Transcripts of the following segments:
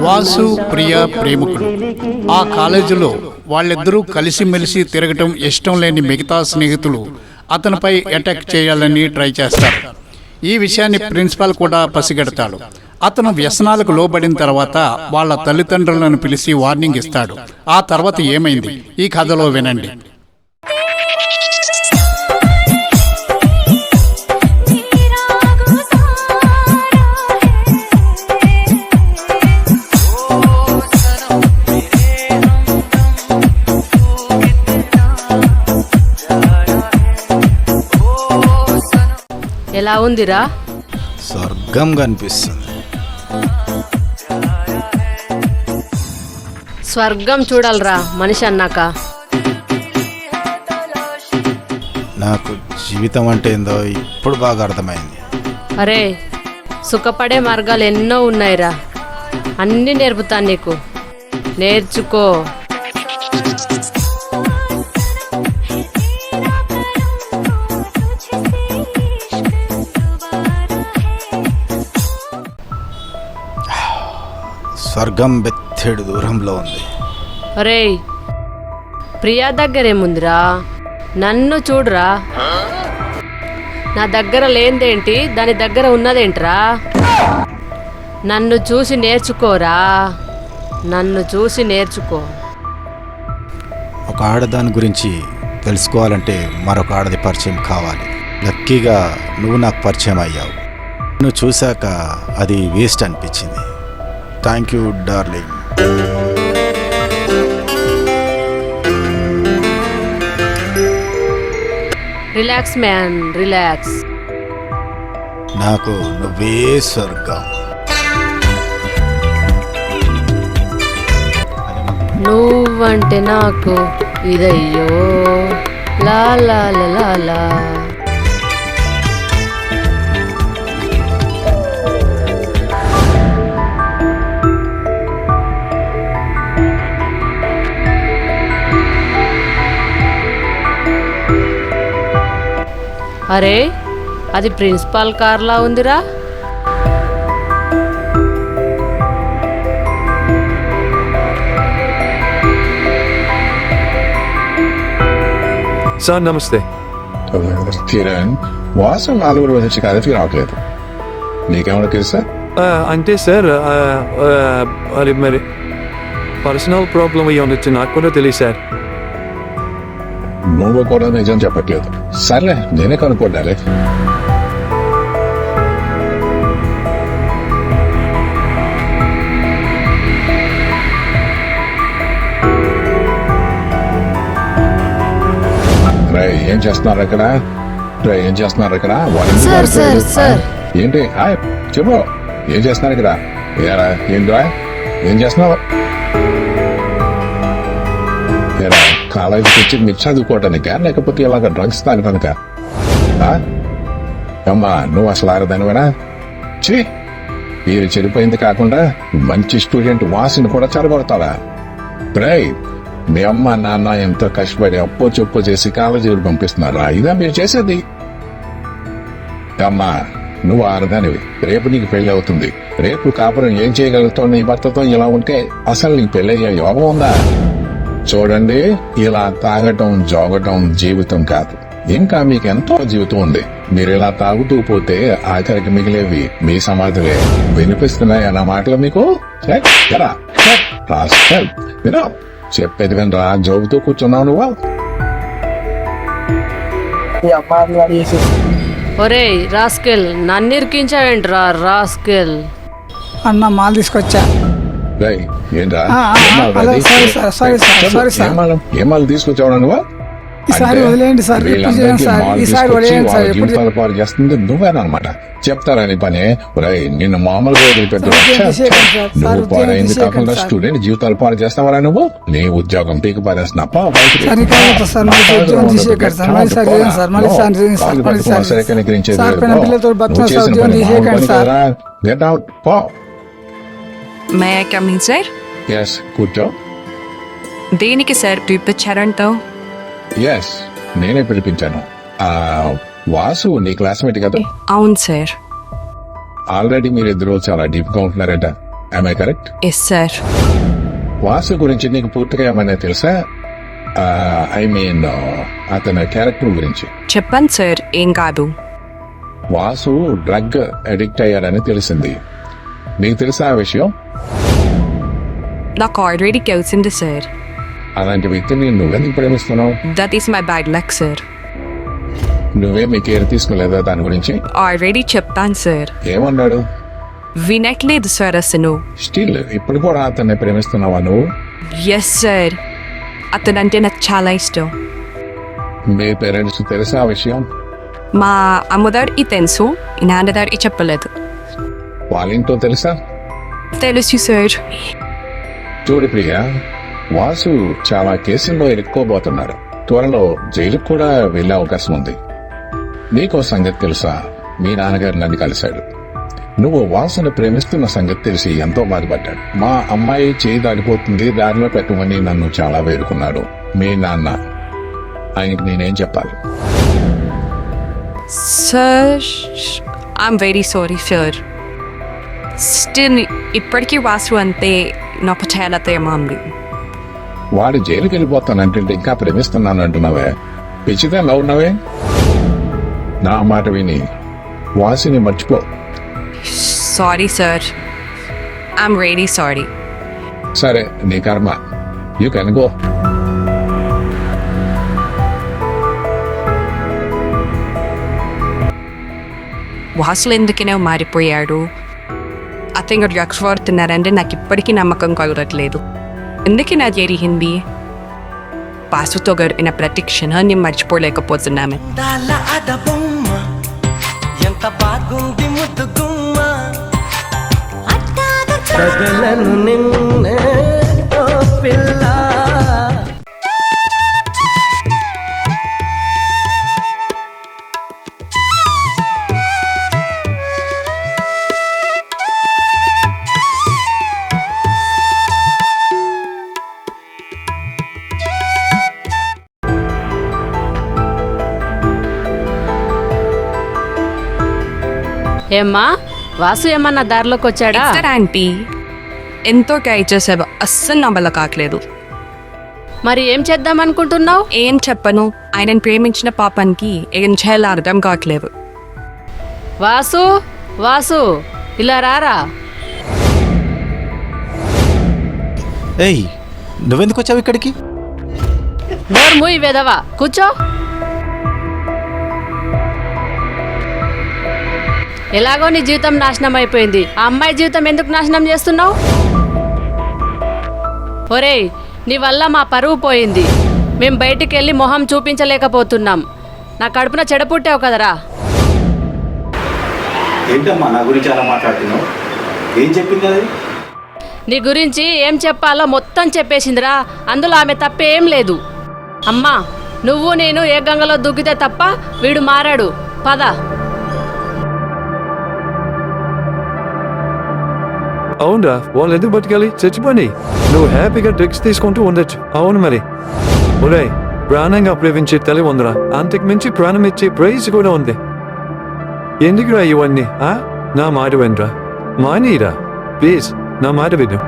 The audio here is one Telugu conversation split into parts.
వాసు ప్రియ ప్రేమికుడు. ఆ కాలేజీలో వాళ్ళిద్దరూ కలిసిమెలిసి తిరగటం ఇష్టం లేని మిగతా స్నేహితులు అతనిపై అటాక్ చేయాలని ట్రై చేస్తారు. ఈ విషయాన్ని ప్రిన్సిపాల్ కూడా పసిగడతాడు. అతను వ్యసనాలకు లోబడిన తర్వాత వాళ్ళ తల్లిదండ్రులను పిలిచి వార్నింగ్ ఇస్తాడు. ఆ తర్వాత ఏమైంది ఈ కథలో వినండి. ఎలా ఉందిరా? స్వర్గం కనిపిస్తుంది. స్వర్గం చూడాలరా మనిషి అన్నాక. నాకు జీవితం అంటే ఏందో ఇప్పుడు బాగా అర్థమైంది. అరే, సుఖపడే మార్గాలు ఎన్నో ఉన్నాయిరా. అన్నీ నేర్పుతాను నీకు, నేర్చుకో. స్వర్గం బెత్తేడు దూరంలో ఉంది. అరే, ప్రియా దగ్గరేముందిరా? నన్ను చూడురా. నా దగ్గర లేనిదేంటి, దాని దగ్గర ఉన్నదేంట్రా? నన్ను చూసి నేర్చుకోరా, నన్ను చూసి నేర్చుకో. ఒక ఆడదాని గురించి తెలుసుకోవాలంటే మరొక ఆడది పరిచయం కావాలి. లక్కీగా నువ్వు నాకు పరిచయం అయ్యావు. నువ్వు చూశాక అది వేస్ట్ అనిపించింది. Thank you darling. Relax man, relax. నాకు నువ్వే స్వర్గం. నువ్వంటే నాకు ఇదయ్యో లా లా లా లా లా. అరే, అది ప్రిన్సిపాల్ కార్లా ఉందిరా. సార్ నమస్తే. కిరణ్, వాసు 4 రోజుల నుంచి కాలేజీకి రావట్లేదు. నీకేమైనా తెలుసా? అంటే సార్ అది మరి పర్సనల్ ప్రాబ్లం అయ్యి ఉండొచ్చు, నాకు కూడా తెలియదు సార్. నువ్వు కూడా నిజం చెప్పట్లేదు. సర్లే, నేనే కనుక్కోడాలి. ఏం చేస్తున్నారు ఇక్కడ? ఏం చేస్తున్నారు ఇక్కడ? ఏంటి? చెప్పు, ఏం చేస్తున్నారు ఇక్కడ? ఏంట్రా, ఏం చేస్తున్నావు? కాలేజీకి వచ్చి మీరు చదువుకోవటానికా, లేకపోతే ఇలాగ డ్రగ్స్ తాగటానికా? అమ్మా, నువ్వు అసలు ఆరదానివేనా? మీరు చెడిపోయింది కాకుండా మంచి స్టూడెంట్ వాసిని కూడా చెడగొడతారా? మీ అమ్మ నాన్న ఎంతో కష్టపడి అప్పో చెప్పు చేసి కాలేజీకి పంపిస్తున్నారా? ఇదా మీరు చేసేది? అమ్మా, నువ్వు ఆరదానివి. రేపు నీకు పెళ్లి అవుతుంది. రేపు కాపురం ఏం చేయగలుగుతావు? నీ భర్తతో ఇలా ఉంటే అసలు నీకు పెళ్లి యోగం ఉందా? చూడండి, ఇలా తాగటం జోగటం జీవితం కాదు. ఇంకా మీకు ఎంతో జీవితం ఉంది. మీరు ఇలా తాగుతూ పోతే ఆఖరికి మిగిలేవి మీ సమాధులే. వినిపిస్తున్నాయి అన్న మాటలు మీకు? వినో, చెప్పేది వినరా? జోగుతూ కూర్చున్నావు నువ్వు. ఒరే రాస్కెల్, నన్ను ఇరికించావేంట్రా రాస్కెల్? అన్న మాల్ తీసుకొచ్చా. ఏంట్రా ఏమాలు తీసుకొచ్చావు నువ్వు? ఈసారి వదిలేయండి సార్, ఈసారి వదిలేయండి సార్. జీవితాల పాటు చేస్తుంది నువ్వేనమాట. చెప్తారని పని. నిన్ను మామూలుగా వదిలిపెట్టు. నువ్వు పాడైంది కాకుండా స్టూడెంట్ జీవితాలు పాడు చేస్తావరా? నువ్వు నీ ఉద్యోగం పీకి పారేస్తున్నా. May I come in, sir? Yes, కూర్చో. దేనికి సార్ పిలిపించారంటో? ఎస్, నేనే పిలిపించాను. వాసు నీ క్లాస్మేట్ కదా? అవును సార్. ఆల్రెడీ మీరిద్దరూ చాలా డీప్ గా ఉంటున్నారట. I correct? Yes sir. Vasu గురించి నీకు పూర్తిగా ఏమైనా తెలుసా? ఐ మీన్ అతని క్యారెక్టర్ గురించి. చెప్పండి సార్, ఏం కాదు. వాసు డ్రగ్ అడిక్ట్ అయ్యాడని తెలిసింది. నీకు తెలుసా ఆ విషయం? నాకు ఆల్రెడీ తెలిసింది సార్. అలాంటి వ్యక్తిని నువ్వెందుకు ప్రేమిస్తున్నావు? That is my bad luck sir. నువ్వే మీ కేర్ తీసుకోలేదా దాని గురించి? ఆల్రెడీ చెప్పాను సార్. ఏమన్నాడు? వినట్లేదు సార్ అసలు. స్టిల్ ఇప్పుడు కూడా అతన్ని ప్రేమిస్తున్నావా నువ్వు? ఎస్ సార్, అతనంటే నాకు చాలా ఇష్టం. మీ పేరెంట్స్ తెలుసా ఆ విషయం? మా అమ్మగారికి తెలుసు, నాన్నగారికి చెప్పలేదు. వాళ్ళ ఇంట్లో తెలుసా? తెలుసు సార్. చూడు ప్రియా, వాసు చాలా కేసుల్లో ఇరుక్కోబోతున్నాడు. త్వరలో జైలుకు కూడా వెళ్లే అవకాశం ఉంది. నీకో సంగతి తెలుసా? మీ నాన్నగారు నన్ను కలిశాడు. నువ్వు వాసును ప్రేమిస్తున్న సంగతి తెలిసి ఎంతో బాధపడ్డాడు. మా అమ్మాయి చేయి దాడిపోతుంది, దారిలో పెట్టమని నన్ను చాలా వేడుకున్నాడు మీ నాన్న. ఆయనకి నేనేం చెప్పాలి? Sir, I'm very sorry sir. Still ఇప్పటికీ వాసు అంతే నాకు చాలా ప్రేమ ఉంది. వాడు జైలుకి వెళ్ళిపోతానంటే ఇంకా ప్రేమిస్తున్నాను అంటున్నావే, పిచ్చిదా ఉన్నావే? నా మాట విని వాసిని మర్చిపో. Sorry sir, I'm very sorry. సరే, నీ కర్మ. You can go. వాసులు ఎందుకనే మారిపోయాడు? అతను డ్రగ్స్ వాడుతున్నారంటే నాకు ఇప్పటికీ నమ్మకం కలగట్లేదు. ఎందుకు నా జరిగింది? వాసుతో గడిపిన ప్రతి క్షణాన్ని మర్చిపోలేకపోతున్నాను. ఎంత బాగుంది ముద్దు గుమ్మ, కదలను నిన్నే ఓ పిల్ల. ఏమ్మా, వాసు ఏమన్నా దారిలోకి వచ్చాడా? సార్ ఆంటీ, ఎంతో ట్రై చేసావు, అస్సలు నా వల్ల కావట్లేదు. మరి ఏం చేద్దాం అనుకుంటున్నావు? ఏం చెప్పను, ఆయనను ప్రేమించిన పాపానికి ఏం చేయాలో అర్థం కావట్లేదు. వాసు, వాసు, ఇలా రారా. ఏయ్, నువ్వెందుకు వచ్చావు ఇక్కడికి? నోరు మూయి వెదవా, కూర్చో. ఎలాగో నీ జీవితం నాశనం అయిపోయింది, ఆ అమ్మాయి జీవితం ఎందుకు నాశనం చేస్తున్నావు? ఒరేయ్, నీ వల్ల మా పరువు పోయింది. మేము బయటికి వెళ్ళి మొహం చూపించలేకపోతున్నాం. నా కడుపున చెడపుట్టావు కదరా. ఏంటమ్మా నా గురించి అలా మాట్లాడుతున్నావు? ఏం చెప్పింది అది? నీ గురించి ఏం చెప్పాలో మొత్తం చెప్పేసిందిరా. అందులో ఆమె తప్పేం లేదు. అమ్మా, నువ్వు నేను ఏ గంగలో దూకితే తప్ప వీడు మారాడు. పద. అవునరా, వాళ్ళు ఎందుకు బతకాలి? చచ్చిపోయి నువ్వు హ్యాపీగా డ్రగ్స్ తీసుకుంటూ ఉండొచ్చు. అవును మరి. ఒరే, ప్రాణంగా ప్రేమించే తల్లి ఉందిరా, అంతకు మించి ప్రాణం ఇచ్చే ప్రైజ్ కూడా ఉంది. ఎందుకురా ఇవన్నీ? నా మాట వినరా, మానీరా ప్లీజ్, నా మాట విను.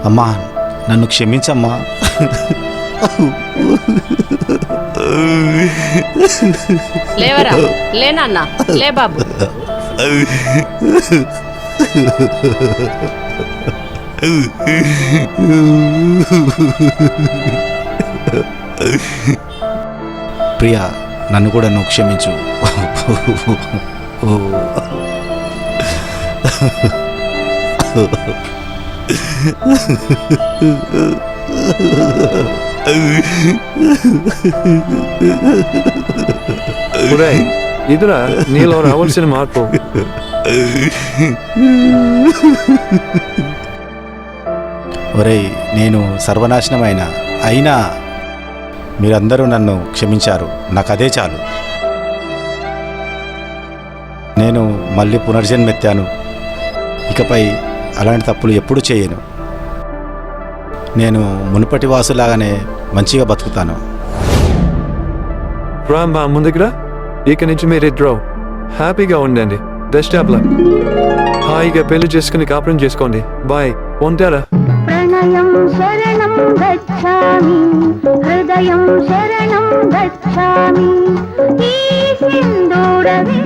అమ్మా, నన్ను క్షమించమ్మా. లేవరా, లేనన్నా, లే బాబు. ప్రియా, నన్ను కూడా నువ్వు క్షమించు. ఒరేయ్, ఇదిరా నీలో రావాల్సిన మార్పు. ఒరేయ్, నేను సర్వనాశనమైన అయినా మీరందరూ నన్ను క్షమించారు, నాకు అదే చాలు. నేను మళ్ళీ పునర్జన్మెత్తాను. ఇకపై అలాంటి తప్పులు ఎప్పుడు చేయను. నేను మునుపటి వాసులాగానే మంచిగా బతుకుతాను. రాంబా ముందుకురా. ఇక నుంచి మీరిద్దరు హ్యాపీగా ఉండండి. Best of luck. హాయిగా పెళ్లి చేసుకుని కాపురం చేసుకోండి. బాయ్. ఉంటారా? ప్రణయం శరణం గచ్ఛామి, హృదయం శరణం గచ్ఛామి, ఈ సింధూరవే